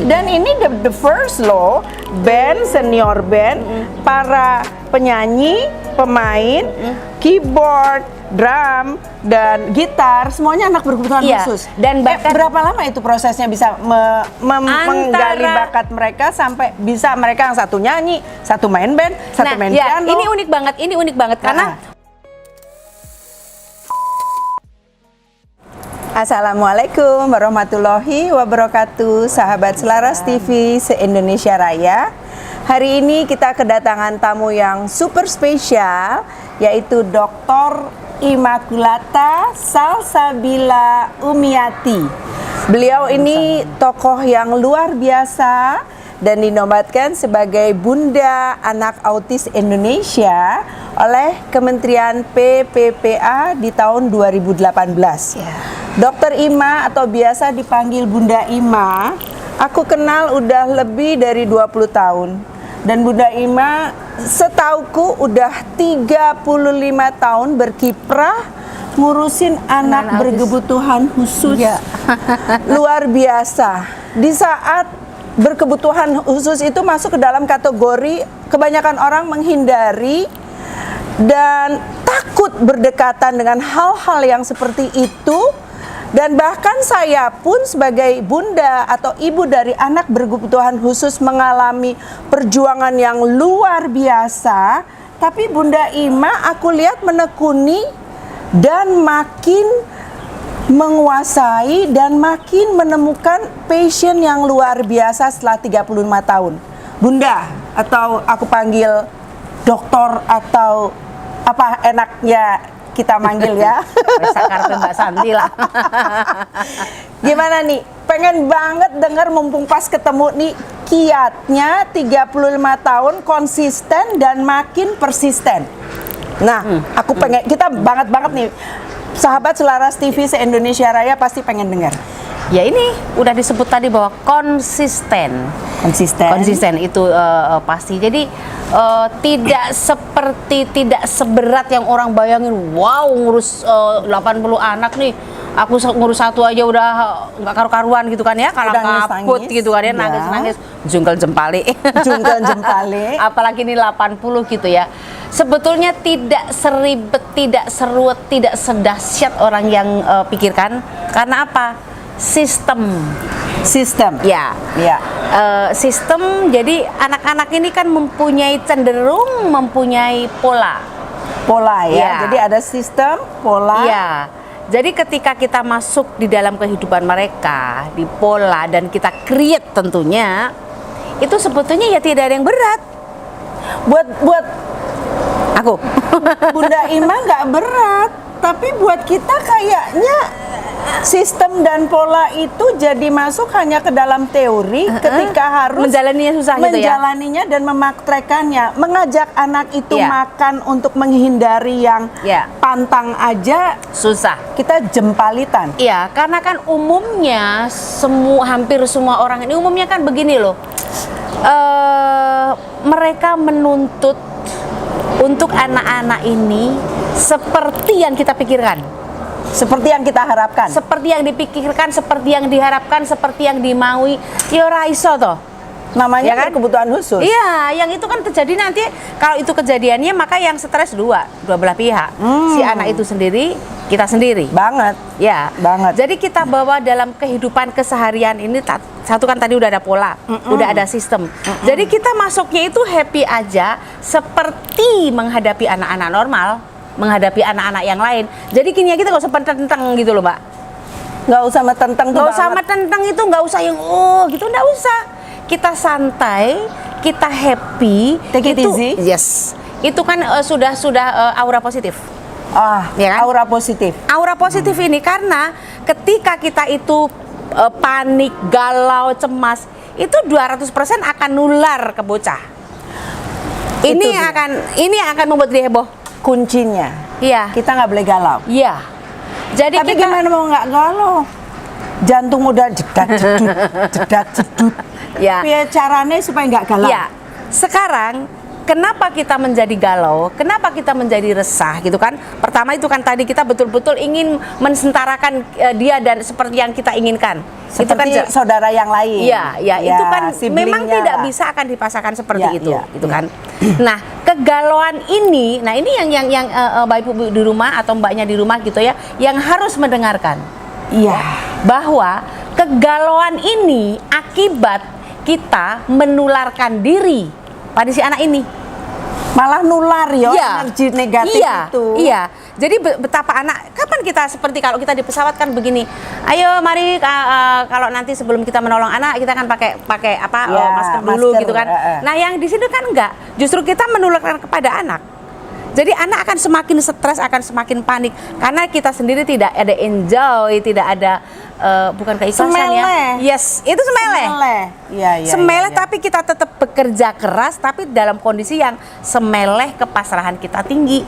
Dan ini the first loh band, senior band, para penyanyi, pemain, keyboard, drum, dan gitar, semuanya anak berkebutuhan khusus. Dan berapa lama itu prosesnya bisa menggali bakat mereka sampai bisa mereka yang satu nyanyi, satu main band, satu main piano. Ini unik banget karena Assalamualaikum warahmatullahi wabarakatuh, sahabat Selaras TV se-Indonesia Raya. Hari ini kita kedatangan tamu yang super spesial, yaitu Dr. Immaculata Salsabila Umiati. Beliau ini tokoh yang luar biasa dan dinobatkan sebagai Bunda Anak Autis Indonesia oleh Kementerian PPPA di tahun 2018. Dr. Ima atau biasa dipanggil Bunda Ima, aku kenal udah lebih dari 20 tahun. Dan Bunda Ima setauku udah 35 tahun berkiprah ngurusin anak berkebutuhan khusus. Luar biasa. Di saat berkebutuhan khusus itu masuk ke dalam kategori kebanyakan orang menghindari dan takut berdekatan dengan hal-hal yang seperti itu. Dan bahkan saya pun sebagai bunda atau ibu dari anak berkebutuhan khusus mengalami perjuangan yang luar biasa. Tapi Bunda Ima aku lihat menekuni dan makin menguasai dan makin menemukan passion yang luar biasa setelah 35 tahun. Bunda, atau aku panggil dokter atau apa enaknya kita manggil ya. Sakarpe Mbak Santi lah. Gimana nih? Pengen banget denger mumpung pas ketemu nih kiatnya 35 tahun konsisten dan makin persisten. Nah, aku pengen kita banget nih. Sahabat Selaras TV se-Indonesia Raya pasti pengen dengar. Ya ini udah disebut tadi bahwa konsisten itu pasti. Jadi tidak seberat yang orang bayangin. Wow, ngurus 80 anak nih. Aku ngurus satu aja udah nggak karu-karuan gitu kan ya, kalau kaput gitu kan ya, nangis jungkel jempali. Apalagi ini 80 gitu ya. Sebetulnya tidak seribet, tidak seruat, tidak sedahsyat orang yang pikirkan. Karena apa? Sistem. Ya. Sistem. Jadi anak-anak ini kan cenderung mempunyai pola ya. Jadi ada sistem, pola. Ya. Jadi ketika kita masuk di dalam kehidupan mereka, di pola dan kita create tentunya, itu sebetulnya ya tidak ada yang berat. Buat aku, Bunda Ima nggak berat, tapi buat kita kayaknya sistem dan pola itu jadi masuk hanya ke dalam teori ketika harus menjalaninya susah gitu ya. Menjalaninya dan memaktekannya. Mengajak anak itu makan untuk menghindari yang pantang aja susah. Kita jempalitan. Iya, karena kan umumnya hampir semua orang ini umumnya kan begini loh. Mereka menuntut untuk anak-anak ini seperti yang kita pikirkan. Seperti yang kita harapkan. Seperti yang dipikirkan, seperti yang diharapkan, seperti yang dimaui. Ya raiso toh. Namanya kan kebutuhan khusus. Iya, yang itu kan terjadi nanti kalau itu kejadiannya maka yang stres dua belah pihak. Si anak itu sendiri, kita sendiri. Banget. Ya, banget. Jadi kita bawa dalam kehidupan keseharian ini satu kan tadi udah ada pola, udah ada sistem. Jadi kita masuknya itu happy aja seperti menghadapi anak-anak normal, menghadapi anak-anak yang lain. Jadi kini kita nggak usah tentang gitu loh, Mbak. Nggak usah tentang. Nggak usah tentang itu, nggak usah yang gitu, nggak usah. Kita santai, kita happy, take it easy. Yes, itu kan sudah aura positif. Ya kan? Aura positif. Aura positif ini karena ketika kita itu panik, galau, cemas, itu 200% akan nular ke bocah. Ini akan membuat dia heboh. Kuncinya, kita nggak boleh galau. Iya. Jadi tapi gimana mau nggak galau? Jantung udah jedat jedut. Ya. Caranya supaya nggak galau. Ya. Sekarang kenapa kita menjadi galau, kenapa kita menjadi resah gitu kan. Pertama itu kan tadi kita betul-betul ingin mensentarakan dia dan seperti yang kita inginkan. Seperti itu kan saudara yang lain. Iya, ya, itu kan memang tidak lah. bisa akan dipaksakan seperti itu, gitu ya. kan. Nah, kegalauan ini, nah ini yang Bapak Ibu di rumah atau mbaknya di rumah gitu ya, yang harus mendengarkan. Iya. Bahwa kegalauan ini akibat kita menularkan diri pada si anak ini. Malah nular ya energi negatif itu. Iya. Jadi betapa anak, kapan kita seperti kalau kita di pesawat kan begini, ayo mari kalau nanti sebelum kita menolong anak kita kan pakai masker dulu gitu kan. Nah yang di sini kan enggak, justru kita menularkan kepada anak. Jadi anak akan semakin stres, akan semakin panik karena kita sendiri tidak ada enjoy, tidak ada bukan keikhlasan ya. Yes, itu semeleh. Iya, semeleh tapi kita tetap bekerja keras tapi dalam kondisi yang semeleh, kepasrahan kita tinggi.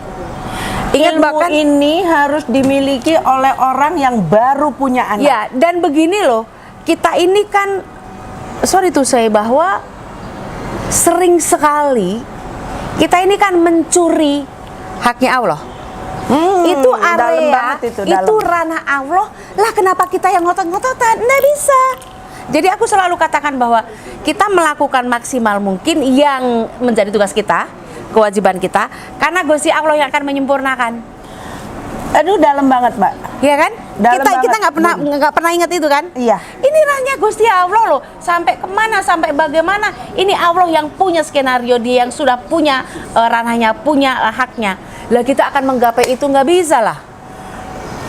Ingat Ilmu bahkan ini harus dimiliki oleh orang yang baru punya anak. ya, dan begini loh, kita ini kan sorry tuh saya bahwa sering sekali kita ini kan mencuri haknya Allah. Itu area, itu ranah Allah. Lah kenapa kita yang ngotot-ngototan? Nggak bisa. Jadi aku selalu katakan bahwa kita melakukan maksimal mungkin yang menjadi tugas kita, kewajiban kita, karena Gusti Allah yang akan menyempurnakan. Aduh, dalam banget, Mbak. Iya kan? Dalam Kita nggak pernah ingat itu kan? Iya. Ini ranahnya Gusti Allah loh. Sampai kemana, sampai bagaimana? Ini Allah yang punya skenario, dia yang sudah punya ranahnya, punya haknya. Lah kita akan menggapai itu nggak bisa lah.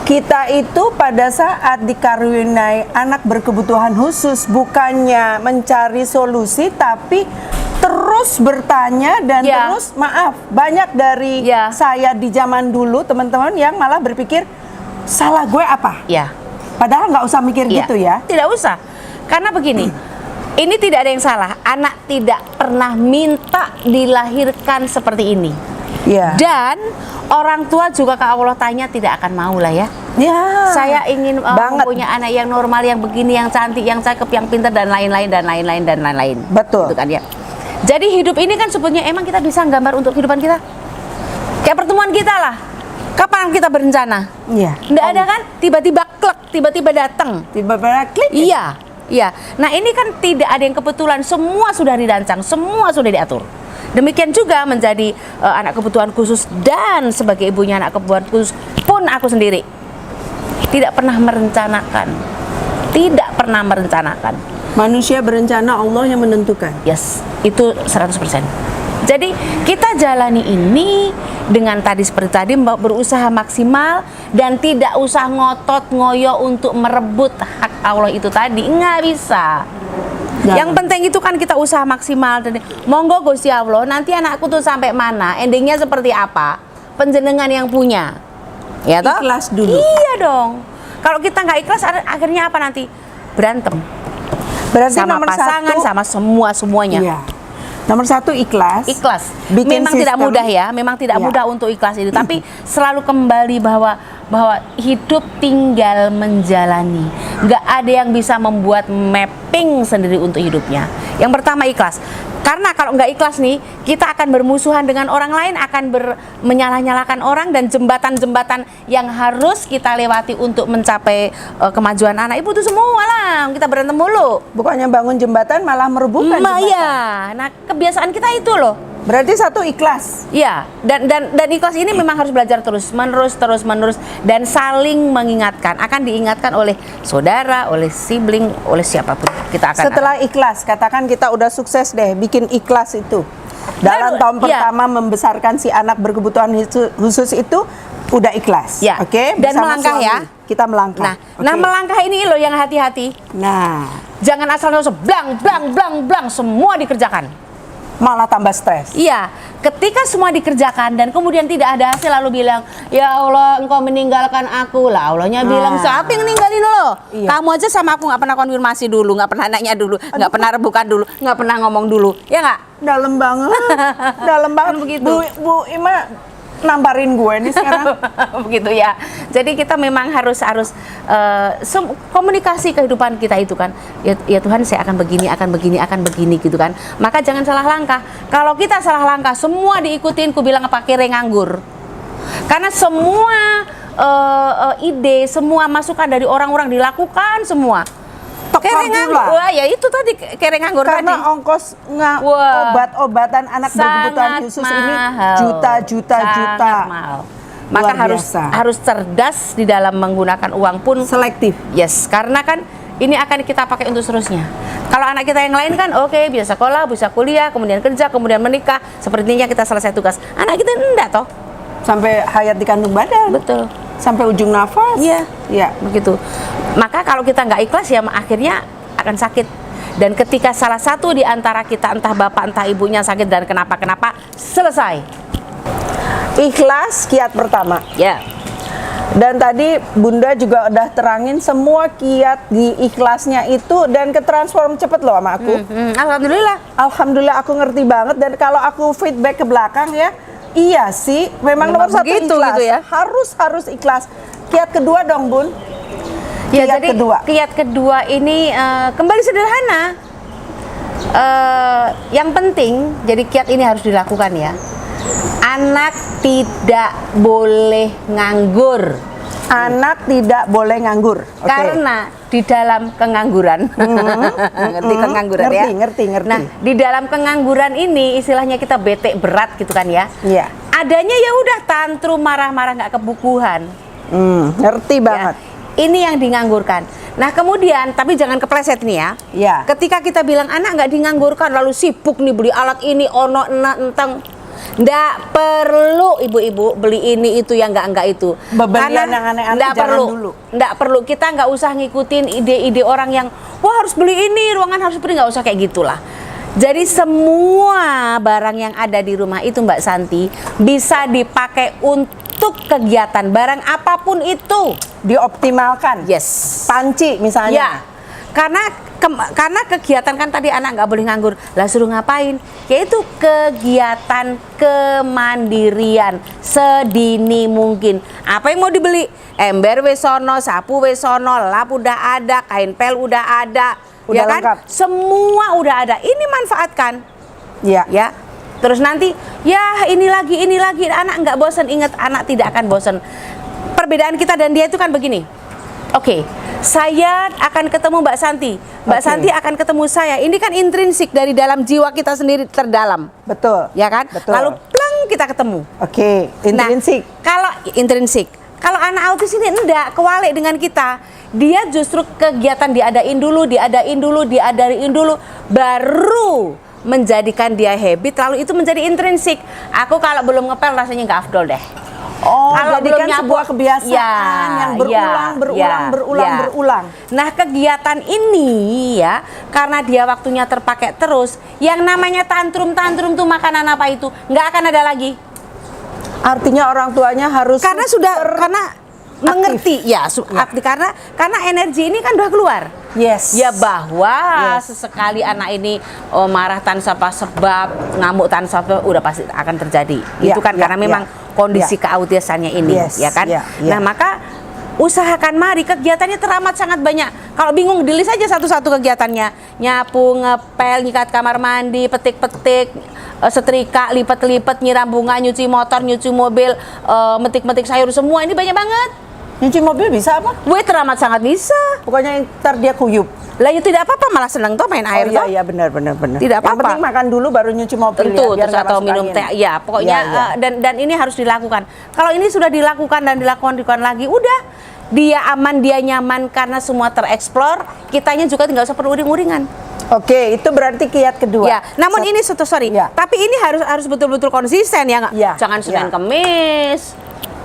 Kita itu pada saat dikaruniai anak berkebutuhan khusus bukannya mencari solusi tapi terus bertanya dan terus maaf, banyak dari saya di zaman dulu teman-teman yang malah berpikir salah gue apa? Ya. Padahal nggak usah mikir gitu ya. Tidak usah. Karena begini, ini tidak ada yang salah. Anak tidak pernah minta dilahirkan seperti ini. Ya. Dan orang tua juga kalau Allah tanya tidak akan mau lah ya. Ya. Saya ingin punya anak yang normal, yang begini, yang cantik, yang cakep, yang pintar dan lain-lain dan lain-lain dan lain-lain. Betul. Gitu kan ya. Jadi hidup ini kan sebetulnya emang kita bisa gambar untuk kehidupan kita. Kayak pertemuan kita lah. Kapan kita berencana? Iya. Nggak ada kan? Tiba-tiba klek, tiba-tiba datang. Tiba-tiba klik. Iya. Iya. Nah ini kan tidak ada yang kebetulan. Semua sudah dirancang, semua sudah diatur. Demikian juga menjadi anak kebutuhan khusus dan sebagai ibunya anak kebutuhan khusus pun aku sendiri tidak pernah merencanakan. Tidak pernah merencanakan. Manusia berencana, Allah yang menentukan. Yes, itu 100%. Jadi kita jalani ini dengan tadi seperti tadi berusaha maksimal dan tidak usah ngotot ngoyo untuk merebut hak Allah itu tadi, nggak bisa. Yang penting itu kan kita usaha maksimal dan monggo Gusti Allah nanti anakku tuh sampai mana, endingnya seperti apa, penjenengan yang punya. Ya toh? Ikhlas dulu. Iya dong. Kalau kita nggak ikhlas akhirnya apa nanti? Berantem. Berarti Sama nomor pasangan, satu, sama semuanya. Iya. Nomor satu ikhlas. Ikhlas. Bikin Memang tidak sistem. mudah ya, memang tidak mudah untuk ikhlas itu. Tapi selalu kembali bahwa hidup tinggal menjalani. Nggak ada yang bisa membuat mapping sendiri untuk hidupnya. Yang pertama ikhlas. Karena kalau nggak ikhlas nih, kita akan bermusuhan dengan orang lain, akan menyalah-nyalahkan orang, dan jembatan-jembatan yang harus kita lewati untuk mencapai kemajuan anak ibu itu semua lah kita berantem mulu. Bukannya bangun jembatan malah merubuhkan jembatan. Iya. Nah kebiasaan kita itu loh. Berarti satu ikhlas. Iya, dan ikhlas ini memang harus belajar terus menerus dan saling mengingatkan. Akan diingatkan oleh saudara, oleh sibling, oleh siapapun. Kita akan Setelah ikhlas, katakan kita udah sukses deh bikin ikhlas itu. Dalam tahun pertama membesarkan si anak berkebutuhan khusus itu udah ikhlas. Ya. Oke, Dan bersama melangkah suami. ya. Kita melangkah. Nah melangkah ini loh yang hati-hati. Nah, Jangan asal langsung blang semua dikerjakan. malah tambah stres. Iya, ketika semua dikerjakan dan kemudian tidak ada hasil lalu bilang, ya Allah engkau meninggalkan aku lah. Allahnya bilang, siapa yang ninggalin lo? Iya. Kamu aja sama aku nggak pernah konfirmasi dulu, nggak pernah nanya dulu, nggak pernah rebukan dulu, nggak pernah ngomong dulu, ya nggak? Dalam banget. Dalam banget. Begitu. Bu Ima, namparin gue nih sekarang. Begitu ya. Jadi kita memang harus komunikasi kehidupan kita itu kan. Ya Tuhan, saya akan begini gitu kan. Maka jangan salah langkah. Kalau kita salah langkah, semua diikutin, ku bilang apa, kere nganggur. Karena semua ide, semua masukan dari orang-orang dilakukan semua. Kere nganggur, wah ya itu tadi kere nganggur tadi. Karena ongkos obat-obatan anak berkebutuhan khusus ini juta. Mahal. Maka harus cerdas di dalam menggunakan uang pun. Selektif. Yes, karena kan ini akan kita pakai untuk seterusnya. Kalau anak kita yang lain kan oke, bisa sekolah, bisa kuliah, kemudian kerja, kemudian menikah, sepertinya kita selesai tugas. Anak kita enggak toh. Sampai hayat di kandung badan. Betul. Sampai ujung nafas. Iya, ya begitu. Maka kalau kita nggak ikhlas ya akhirnya akan sakit. Dan ketika salah satu di antara kita, entah bapak entah ibunya sakit dan kenapa-kenapa, selesai. Ikhlas kiat pertama. Ya. Dan tadi Bunda juga udah terangin semua kiat di ikhlasnya itu dan ketransform cepet loh sama aku. Alhamdulillah. Alhamdulillah aku ngerti banget, dan kalau aku feedback ke belakang ya, iya sih, memang nomor satu begitu, ikhlas. gitu ya. Harus ikhlas. Kiat kedua dong, Bun. Ya, jadi kiat kedua ini kembali sederhana. Yang penting, jadi kiat ini harus dilakukan ya. Anak tidak boleh nganggur. Anak tidak boleh nganggur. Karena di dalam kengangguran, ngerti kengangguran ya? Ngerti. Nah, di dalam kengangguran ini istilahnya kita bete berat gitu kan ya? Iya. Adanya ya udah tantrum, marah-marah, nggak kebukuhan. Ngerti banget. Ya. Ini yang dinganggurkan. Nah kemudian, tapi jangan kepleset nih ya. Ya. Ketika kita bilang anak nggak dinganggurkan, lalu sibuk nih beli alat ini, ono, enteng. Nggak perlu ibu-ibu beli ini itu yang nggak itu. Bebelian yang aneh-aneh jangan dulu. Nggak perlu, kita nggak usah ngikutin ide-ide orang yang wah harus beli ini, ruangan harus beli, nggak usah kayak gitulah. Jadi semua barang yang ada di rumah itu Mbak Santi bisa dipakai untuk kegiatan, barang apapun itu dioptimalkan. Yes. Panci misalnya. Ya. Karena kegiatan kan tadi anak nggak boleh nganggur. Lah suruh ngapain? Yaitu kegiatan kemandirian sedini mungkin. Apa yang mau dibeli? Ember wesono, sapu wesono, lap udah ada, kain pel udah ada, udah ya kan? Lengkap. Semua udah ada. Ini manfaatkan. Iya. Ya. Terus nanti ya ini lagi, anak nggak bosan. Ingat, anak tidak akan bosan. Perbedaan kita dan dia itu kan begini. Oke, saya akan ketemu Mbak Santi. Mbak Santi akan ketemu saya. Ini kan intrinsik dari dalam jiwa kita sendiri terdalam. Betul. Ya kan? Betul. Lalu pleng kita ketemu. Oke, intrinsik. Nah, kalau intrinsik. Kalau anak autis ini enggak, kewalik dengan kita. Dia justru kegiatan diadain dulu, baru menjadikan dia habit, lalu itu menjadi intrinsik. Aku kalau belum ngepel rasanya nggak afdol deh. Oh, kalau jadikan belum sebuah kebiasaan yang berulang. Nah, kegiatan ini ya, karena dia waktunya terpakai terus, yang namanya tantrum tuh makanan apa itu nggak akan ada lagi. Artinya orang tuanya harus mengerti ya, karena energi ini kan udah keluar. Yes. Ya bahwa sesekali anak ini marah tanpa sebab, ngamuk tanpa sebab, udah pasti akan terjadi. Itu kan karena memang kondisi keautisannya ini, ya kan. Nah maka usahakan mari kegiatannya teramat sangat banyak. Kalau bingung dilis aja satu-satu kegiatannya. Nyapu, ngepel, nyikat kamar mandi, petik-petik, setrika, lipat-lipat, nyiram bunga, nyuci motor, nyuci mobil, metik-metik sayur, semua ini banyak banget. Nyuci mobil bisa apa? Gue teramat sangat bisa. Pokoknya ntar dia kuyup. Lah ya tidak apa-apa, malah seneng tuh main air tuh. Iya benar. Tidak apa-apa. Yang penting makan dulu baru nyuci mobil. Tentu, ya, terus atau minum teh. Ya, pokoknya dan ini harus dilakukan. Kalau ini sudah dilakukan lagi, udah dia aman, dia nyaman karena semua tereksplor. Kitanya juga nggak usah perlu uring-uringan. Oke, itu berarti kiat kedua. Ya, namun ini tapi ini harus betul-betul konsisten ya nggak? Jangan Senin Kemis.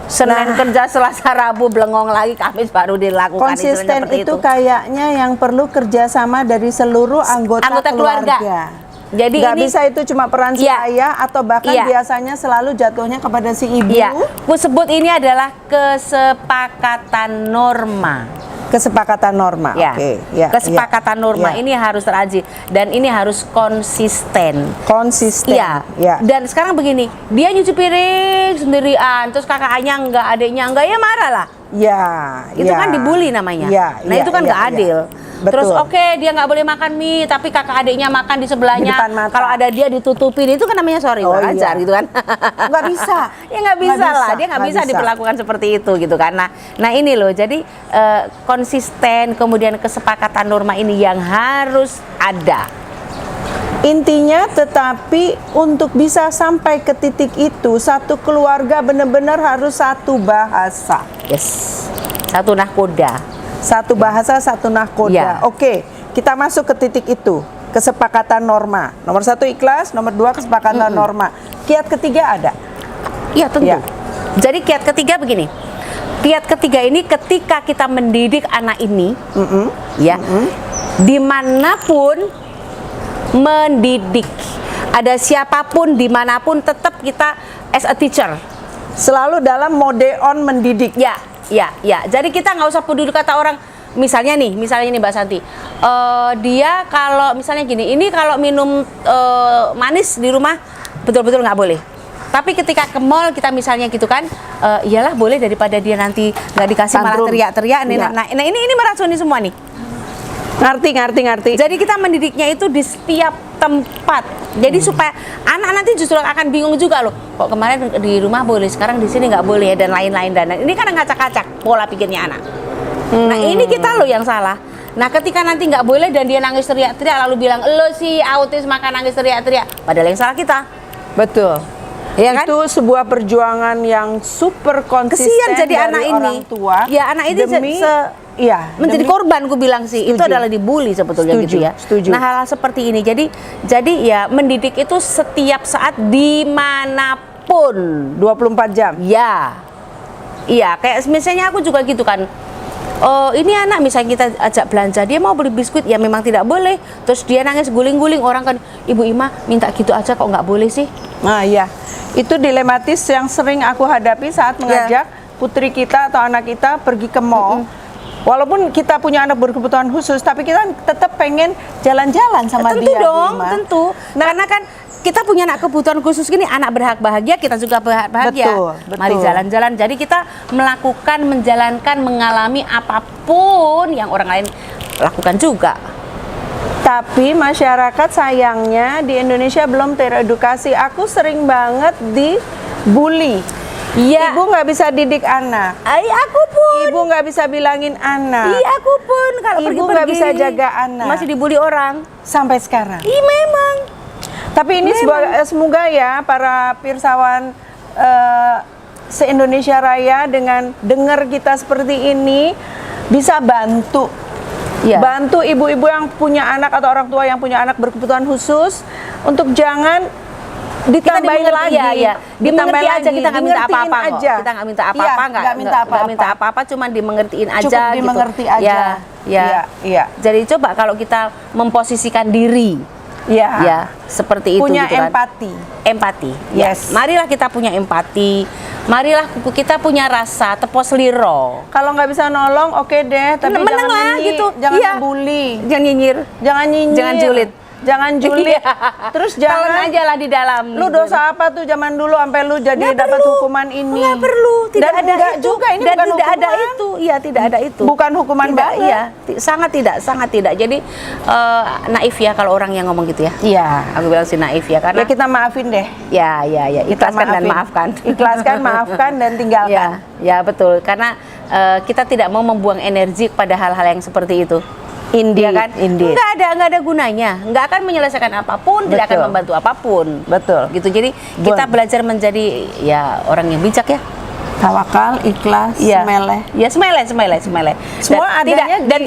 Senin kerja, Selasa, Rabu belengong lagi, Kamis baru dilakukan. Konsisten itu kayaknya yang perlu kerjasama dari seluruh anggota keluarga. Jadi nggak bisa itu cuma peran si ayah atau bahkan biasanya selalu jatuhnya kepada si ibu. Ku sebut ini adalah kesepakatan norma. Kesepakatan norma. Ya, Oke, ya, kesepakatan ya, norma ya. ini harus terjadi dan ini harus konsisten. Konsisten. Iya. Ya. Dan sekarang begini, dia nyuci piring sendirian, terus kakaknya enggak, adiknya enggak, ya marah lah. Ya, Itu ya. kan dibully namanya. Ya, Nah ya, itu kan ya, nggak ya. adil. Betul. Terus oke, dia nggak boleh makan mie, tapi kakak adiknya makan di sebelahnya. Di depan mata. Kalau ada dia ditutupin, itu kan namanya sorry, Oh, kurang ajar iya. gitu kan. Nggak bisa. Ya nggak bisa Nggak lah, bisa, dia nggak nggak bisa bisa. diperlakukan seperti itu gitu kan. Nah ini loh, jadi konsisten, kemudian kesepakatan norma ini yang harus ada. Intinya tetapi untuk bisa sampai ke titik itu, satu keluarga benar-benar harus satu bahasa. Yes, satu nahkoda. Satu bahasa, satu nahkoda. Ya. Oke, kita masuk ke titik itu. Kesepakatan norma. Nomor 1 ikhlas, nomor 2 kesepakatan norma. Kiat ketiga ada? Iya tentu. Ya. Jadi kiat ketiga begini. Kiat ketiga ini ketika kita mendidik anak ini, ya, dimanapun mendidik, ada siapapun dimanapun tetap kita as a teacher. Selalu dalam mode on mendidik. Ya. Jadi kita nggak usah peduli kata orang. Misalnya nih Mbak Santi, dia kalau misalnya gini, ini kalau minum manis di rumah betul-betul nggak boleh. Tapi ketika ke mall kita misalnya gitu kan, iyalah boleh daripada dia nanti nggak dikasih malah Tantrum. teriak-teriak. Ya. Nah ini meracuni semua nih. Ngerti. Jadi kita mendidiknya itu di setiap tempat. Jadi supaya anak nanti justru akan bingung juga loh. Kok kemarin di rumah boleh, sekarang di sini nggak boleh dan lain-lain dan ini kan ngacak-ngacak pola pikirnya anak. Nah ini kita loh yang salah. Nah ketika nanti nggak boleh dan dia nangis teriak-teriak lalu bilang lo sih autis maka nangis teriak-teriak. Padahal yang salah kita. Betul. Ya kan? Itu sebuah perjuangan yang super konsisten. Kesian jadi dari anak orang ini. tua. Ya anak ini iya, menjadi demi- korban, ku bilang sih. Itu Setuju. adalah dibully sebetulnya Setuju, gitu ya. setuju. Nah hal-hal seperti ini. Jadi ya mendidik itu setiap saat dimanapun. 24 jam. Ya, iya. Kayak misalnya aku juga gitu kan. Ini anak misalnya kita ajak belanja, dia mau beli biskuit, ya memang tidak boleh. Terus dia nangis guling-guling, orang kan, Ibu Ima minta gitu aja kok nggak boleh sih? Nah, iya. Itu dilematis yang sering aku hadapi saat mengajak putri kita atau anak kita pergi ke mall. Walaupun kita punya anak berkebutuhan khusus, tapi kita tetap pengen jalan-jalan sama Tentu dia. Bu dong, Ima. tentu. Karena kan kita punya anak kebutuhan khusus gini, anak berhak bahagia, kita juga berhak bahagia. Betul, betul. Mari jalan-jalan. Jadi kita melakukan, menjalankan, mengalami apapun yang orang lain lakukan juga. Tapi masyarakat sayangnya di Indonesia belum teredukasi. Aku sering banget dibully. Iya. Ibu nggak bisa didik anak. Aku pun. Ibu nggak bisa bilangin anak. Iya, aku pun. Kalau Ibu pergi-pergi nggak bisa jaga anak. masih dibully orang. Sampai sekarang. Iya memang. Tapi ini semoga ya para pirsawan se-Indonesia Raya dengan dengar kita seperti ini bisa bantu. Iya. Bantu ibu-ibu yang punya anak atau orang tua yang punya anak berkebutuhan khusus untuk jangan ditambahin dimengerti, lagi. ya. Dimengerti aja, kita nggak minta Dimengertiin apa-apa kok. aja. Kita nggak minta apa-apa, Iya, nggak minta apa-apa. cuman dimengertiin aja Cukup gitu. dimengerti aja. Ya. Iya, iya. Jadi coba kalau kita memposisikan diri, Iya. ya seperti itu Punya gitu kan. empati. Empati. Ya. Yes. Marilah kita punya empati. Marilah kita punya rasa tepos liro. Kalau nggak bisa nolong, oke deh. Tapi Meneng jangan lah, nyanyi, gitu. jangan Iya. ngebully, Jangan nyinyir. jangan nyinyir, Jangan julid. jangan julid. Iya. Terus Telan jangan aja lah di dalam. lu gitu. dosa apa tuh zaman dulu sampai lu jadi Nggak dapat perlu. hukuman ini? Nggak perlu, tidak Dan ada enggak itu. juga ini dan bukan tidak ada hukuman. itu. Iya, tidak ada itu. Bukan hukuman Tidak, banget. iya. Sangat tidak. Jadi naif ya kalau orang yang ngomong gitu ya. Iya. Aku bilang sih naif ya karena Ya kita maafin deh. ya. Kita Ikhlaskan dan maafin. maafkan. Ikhlaskan, maafkan dan tinggalkan. Ya betul. Karena kita tidak mau membuang energi pada hal-hal yang seperti itu. Indeed, Ya kan? indeed. Nggak ada gunanya. Nggak akan menyelesaikan apapun, tidak akan Betul. membantu apapun. Betul. Gitu. Jadi kita belajar menjadi ya orang yang bijak ya. Tawakal, ikhlas, Iya. semeleh. Ya semele. Semua adanya dan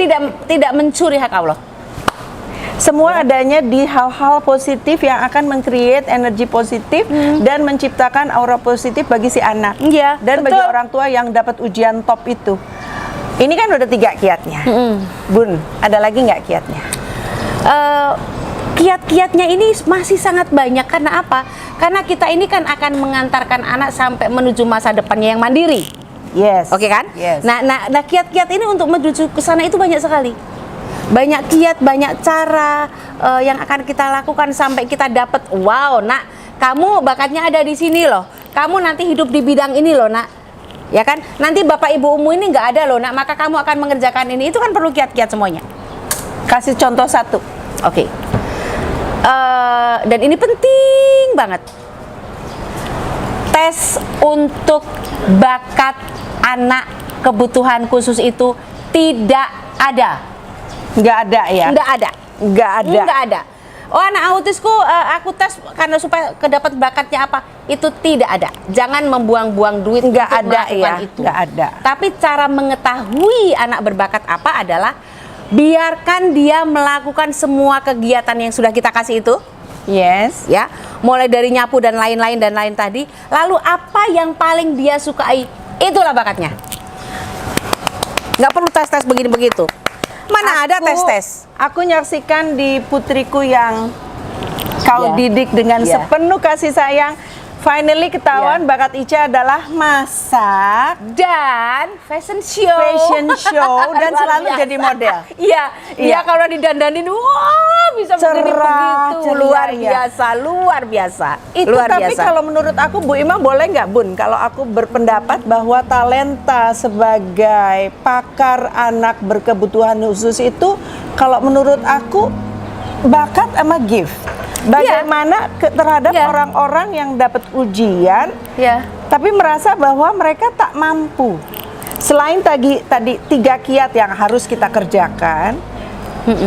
tidak mencuri hak Allah. Semua adanya di hal-hal positif yang akan meng-create energi positif dan menciptakan aura positif bagi si anak. Iya, Dan bagi betul. orang tua yang dapat ujian top itu. Ini kan udah 3 kiatnya. Bun, ada lagi nggak kiatnya? Kiat-kiatnya ini masih sangat banyak. Karena apa? Karena kita ini kan akan mengantarkan anak sampai menuju masa depannya yang mandiri. Yes. Oke kan? Yes. Nah, kiat-kiat ini untuk menuju ke sana itu banyak sekali. Banyak kiat, banyak cara yang akan kita lakukan sampai kita dapat, wow, nak, kamu bakatnya ada di sini loh. Kamu nanti hidup di bidang ini loh, nak. Ya kan? Nanti bapak ibumu ini nggak ada loh, nak, maka kamu akan mengerjakan ini. Itu kan perlu kiat-kiat semuanya. Kasih contoh satu. Oke. Dan ini penting banget. Tes untuk bakat anak kebutuhan khusus itu tidak ada. Nggak ada ya? Nggak ada. Nggak ada. Nggak ada. Oh, anak autisku aku tes karena supaya kedapat bakatnya apa? Itu tidak ada. Jangan membuang-buang duit Nggak untuk ada melakukan ya? itu. Nggak ada. Tapi cara mengetahui anak berbakat apa adalah biarkan dia melakukan semua kegiatan yang sudah kita kasih itu. Yes. Ya, mulai dari nyapu dan lain-lain tadi. Lalu apa yang paling dia sukai, itulah bakatnya. Nggak perlu tes-tes begini begitu. Mana ada tes-tes? Aku nyaksikan di putriku yang kau Ya. didik dengan Ya. sepenuh kasih sayang. Finally ketahuan bakat Ica adalah masak, Dan fashion show. dan Luar selalu biasa. jadi model. Iya, Iya. iya, kalau didandanin, wah, bisa begini Cerah, begitu. ceria, Luar iya. biasa, luar biasa. Itu luar tapi biasa. kalau menurut aku Bu Ima boleh nggak Bun? Kalau aku berpendapat bahwa talenta sebagai pakar anak berkebutuhan khusus itu kalau menurut aku bakat sama gift. Bagaimana terhadap Iya. orang-orang yang dapat ujian ya. tapi merasa bahwa mereka tak mampu. Selain tadi 3 kiat yang harus kita kerjakan,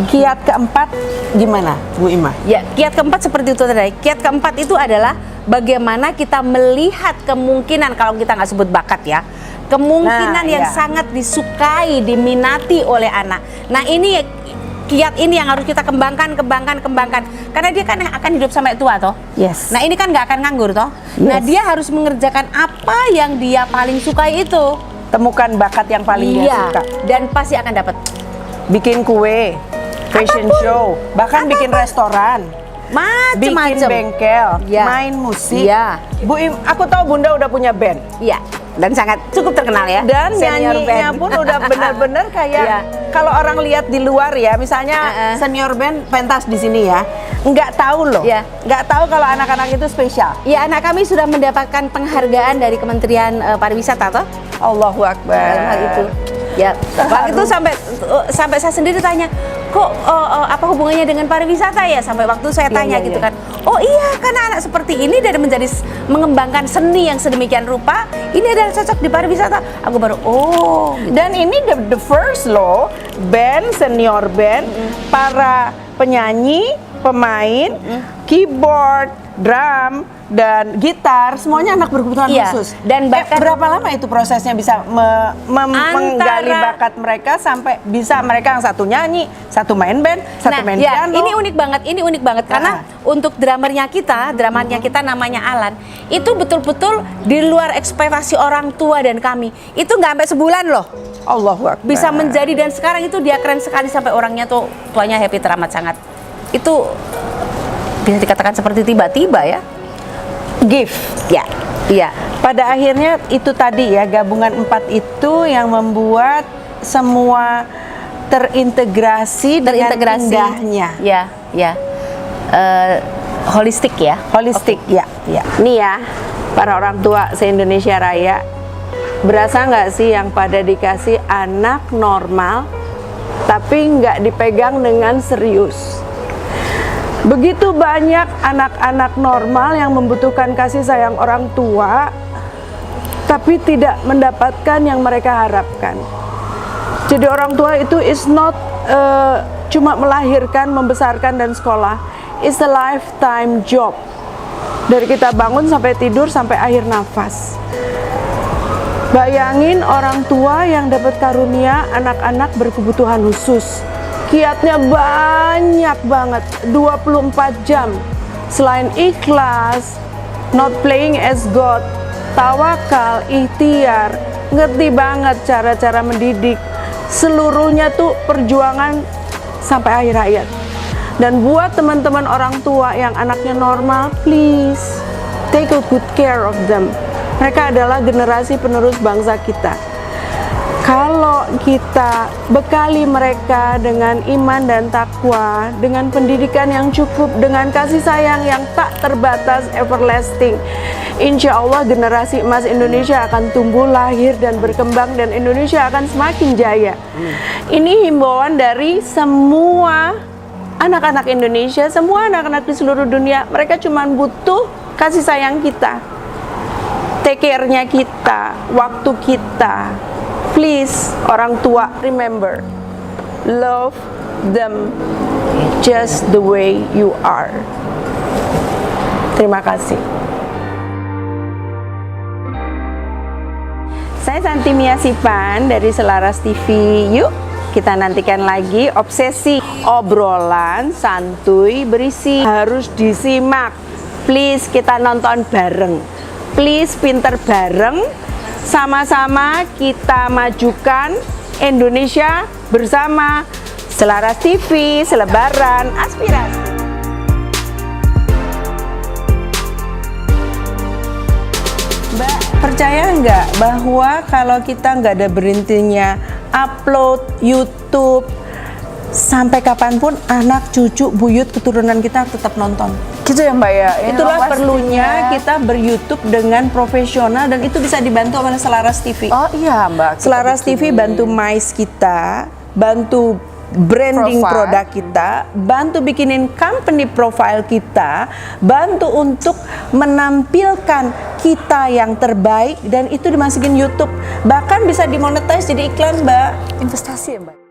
kiat keempat gimana Bu Ima? Ya, kiat keempat seperti itu tadi. Kiat keempat itu adalah bagaimana kita melihat kemungkinan, kalau kita nggak sebut bakat ya, kemungkinan Nah, yang iya. sangat disukai, diminati oleh anak. Nah, ini kiat ini yang harus kita kembangkan. Karena dia kan akan hidup sampai tua toh. Yes. Nah, ini kan nggak akan nganggur toh. Nah, Yes. dia harus mengerjakan apa yang dia paling sukai itu. Temukan bakat yang paling dia Iya, suka. dan pasti akan dapat. Bikin kue, fashion show, bahkan bikin restoran, bikin Macem-macem. bengkel, Iya. main musik. Iya. Bu aku tahu Bunda udah punya band. Iya, dan sangat cukup terkenal ya. Dan Senior nyanyinya band. pun udah bener-bener kayak Iya. kalau orang lihat di luar ya, misalnya senior band pentas di sini ya, nggak tahu loh, Iya. nggak tahu kalau anak-anak itu spesial. Ya, anak kami sudah mendapatkan penghargaan dari Kementerian Pariwisata toh Allahu Akbar. dalam hal itu. Ya, waktu itu sampai saya sendiri tanya, kok apa hubungannya dengan pariwisata ya? Sampai waktu saya Iya, tanya iya, gitu iya. kan. Oh iya, karena anak seperti ini dari menjadi mengembangkan seni yang sedemikian rupa, ini adalah cocok di pariwisata. Aku baru gitu. Dan ini the first loh, band, senior band, para penyanyi, pemain, keyboard, drum, dan gitar, semuanya anak berkebutuhan Iya, khusus. dan bahkan- berapa lama itu prosesnya bisa menggali bakat mereka sampai bisa mereka yang satu nyanyi, satu main band, satu main ya, piano. ini unik banget karena untuk dramernya kita namanya Alan, itu betul-betul di luar ekspektasi orang tua dan kami. Itu nggak sampai sebulan loh. Allahu Akbar. Bisa menjadi, dan sekarang itu dia keren sekali sampai orangnya tuh tuanya happy teramat sangat. Itu bisa dikatakan seperti tiba-tiba ya. gift. Ya, iya. Pada akhirnya itu tadi ya, gabungan 4 itu yang membuat semua terintegrasi dengan indahnya. Ya, ya. Holistik ya. Holistik ya, ya. Nih ya, para orang tua se-Indonesia Raya, berasa nggak sih yang pada dikasih anak normal, tapi nggak dipegang dengan serius? Begitu banyak anak-anak normal yang membutuhkan kasih sayang orang tua, tapi tidak mendapatkan yang mereka harapkan. Jadi orang tua itu is not cuma melahirkan, membesarkan, dan sekolah. It's a lifetime job. Dari kita bangun sampai tidur sampai akhir nafas. Bayangin orang tua yang dapat karunia anak-anak berkebutuhan khusus. Kiatnya banyak banget, 24 jam. Selain ikhlas, not playing as God, tawakal, ikhtiar, ngerti banget cara-cara mendidik. Seluruhnya tuh perjuangan sampai akhir hayat. Dan buat teman-teman orang tua yang anaknya normal, please take a good care of them. Mereka adalah generasi penerus bangsa kita. Kalau kita bekali mereka dengan iman dan takwa, dengan pendidikan yang cukup, dengan kasih sayang yang tak terbatas, everlasting, insya Allah generasi emas Indonesia akan tumbuh, lahir, dan berkembang, dan Indonesia akan semakin jaya. Ini himbauan dari semua anak-anak Indonesia, semua anak-anak di seluruh dunia. Mereka cuma butuh kasih sayang kita, take care-nya kita, waktu kita. Please, orang tua, remember, love them just the way you are. Terima kasih. Saya Santi Mia Sipan dari Selaras TV. Yuk, kita nantikan lagi obsesi obrolan santuy berisi harus disimak. Please, kita nonton bareng. Please, pinter bareng. Sama-sama kita majukan Indonesia bersama. Selaras TV, selebaran aspirasi. Mbak, percaya nggak bahwa kalau kita nggak ada berhentinya upload YouTube, sampai kapanpun anak, cucu, buyut, keturunan kita tetap nonton. Gitu ya Mbak ya. Itulah perlunya kita ber-YouTube dengan profesional, dan itu bisa dibantu oleh Selaras TV. Oh iya Mbak. Selaras TV bantu mais kita, bantu branding produk kita, bantu bikinin company profile kita, bantu untuk menampilkan kita yang terbaik, dan itu dimasukin YouTube. Bahkan bisa dimonetize jadi iklan, Mbak. Investasi ya Mbak.